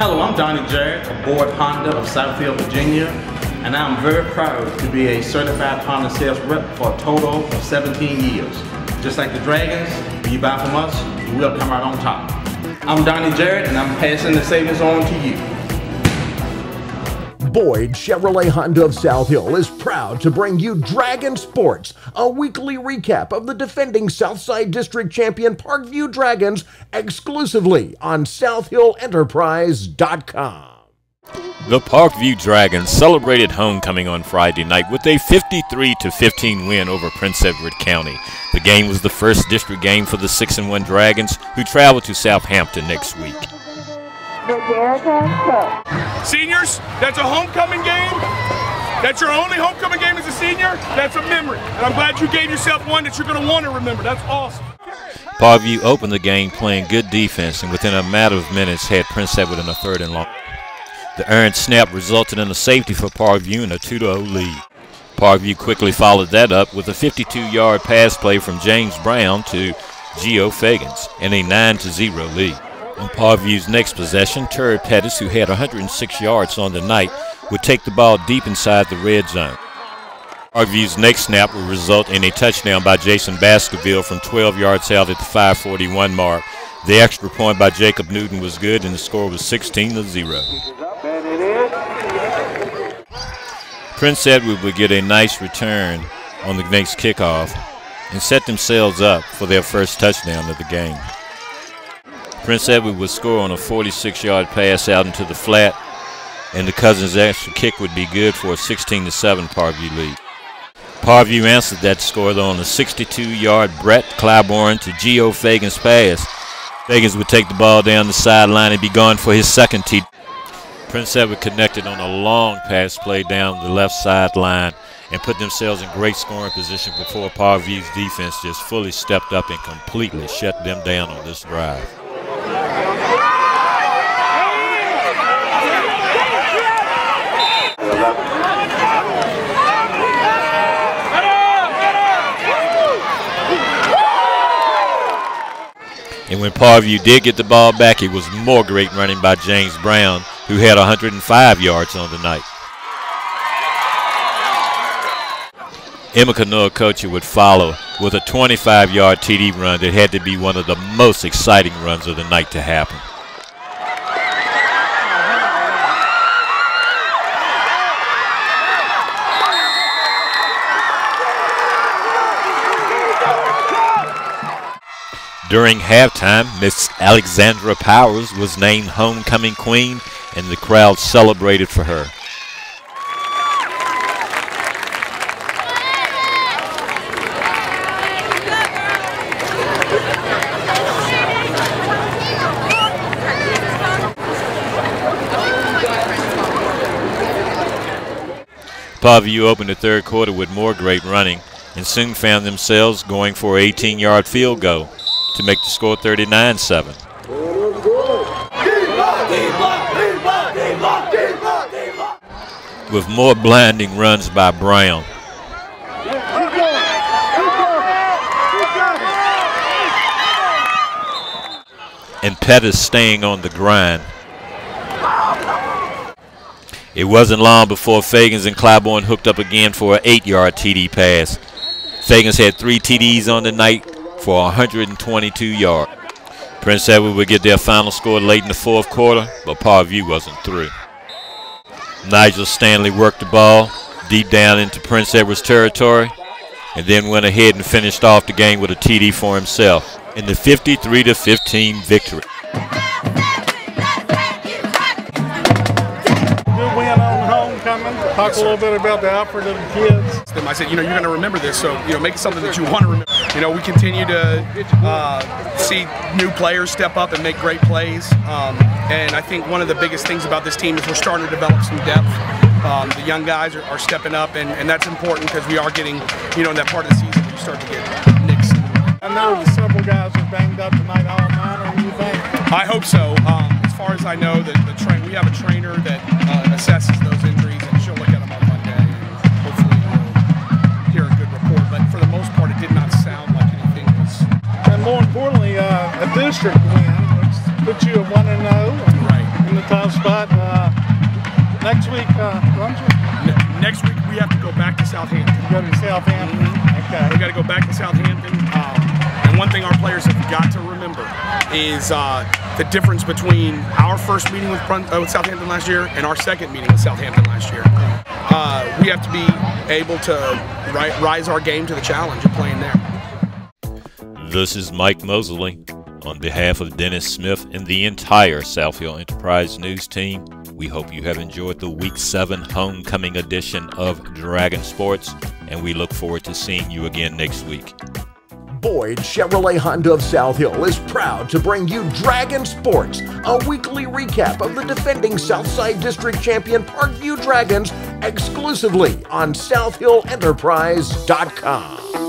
Hello, I'm Donnie Jarrett, aboard Honda of Southfield, Virginia, and I'm very proud to be a certified Honda sales rep for a total of 17 years. Just like the Dragons, when you buy from us, you will come out on top. I'm Donnie Jarrett, and I'm passing the savings on to you. Boyd Chevrolet Honda of South Hill is proud to bring you Dragon Sports, a weekly recap of the defending Southside District champion Parkview Dragons, exclusively on SouthHillEnterprise.com. The Parkview Dragons celebrated homecoming on Friday night with a 53-15 win over Prince Edward County. The game was the first district game for the 6-1 Dragons, who travel to Southampton next week. Seniors, that's a homecoming game. That's your only homecoming game as a senior. That's a memory. And I'm glad you gave yourself one that you're going to want to remember. That's awesome. Parkview opened the game playing good defense and within a matter of minutes had Prince Edward in a 3rd and long. The earned snap resulted in a safety for Parkview and a 2-0 lead. Parkview quickly followed that up with a 52-yard pass play from James Brown to Gio Fagans and a 9-0 lead. On Parkview's next possession, Terry Pettis, who had 106 yards on the night, would take the ball deep inside the red zone. Parkview's next snap would result in a touchdown by Jason Baskerville from 12 yards out at the 5:41 mark. The extra point by Jacob Newton was good, and the score was 16-0. Prince Edward would get a nice return on the next kickoff and set themselves up for their first touchdown of the game. Prince Edward would score on a 46-yard pass out into the flat, and the Cousins' extra kick would be good for a 16-7 Parkview lead. Parkview answered that score though on a 62-yard Brett Claiborne to Gio Fagans pass. Fagans would take the ball down the sideline and be gone for his second TD. Prince Edward connected on a long pass play down the left sideline and put themselves in great scoring position before Parkview's defense just fully stepped up and completely shut them down on this drive. And when Parkview did get the ball back, it was more great running by James Brown, who had 105 yards on the night. Emeka Noakocha would follow with a 25-yard TD run that had to be one of the most exciting runs of the night to happen. During halftime, Miss Alexandra Powers was named homecoming queen, and the crowd celebrated for her. Parkview opened the 3rd quarter with more great running and soon found themselves going for an 18-yard field goal to make the score 39-7. With more blinding runs by Brown. And Pettis staying on the grind. It wasn't long before Fagans and Claiborne hooked up again for an 8-yard TD pass. Fagans had 3 TDs on the night for 122 yards. Prince Edward would get their final score late in the 4th quarter, but Parkview wasn't through. Nigel Stanley worked the ball deep down into Prince Edward's territory and then went ahead and finished off the game with a TD for himself in the 53-15 victory. Good win on homecoming. Talk a little bit about the effort of the kids. I said, you're going to remember this, so make it something that you want to remember. We continue to see new players step up and make great plays, and I think one of the biggest things about this team is we're starting to develop some depth. The young guys are stepping up, and that's important because we are getting, in that part of the season where you start to get nicks. I know several guys are banged up tonight, all minor. What do you think? I hope so. As far as I know, we have a trainer that assesses those injuries, and she'll look at them on Monday, and hopefully we'll hear a good report. But for the most part, it did not sound like anything was. And more importantly, a district win, which puts you at 1-0 right in the tough spot. Next week, Next week we have to go back to Southampton. go to Southampton. Okay. We got to go back to Southampton. And one thing our players have got to remember is the difference between our first meeting with Southampton last year and our second meeting with Southampton last year. We have to be able to rise our game to the challenge of playing there. This is Mike Mosley on behalf of Dennis Smith and the entire South Hill Enterprise News team. We hope you have enjoyed the Week 7 homecoming edition of Dragon Sports, and we look forward to seeing you again next week. Boyd Chevrolet Honda of South Hill is proud to bring you Dragon Sports, a weekly recap of the defending Southside District champion Parkview Dragons, exclusively on SouthHillEnterprise.com.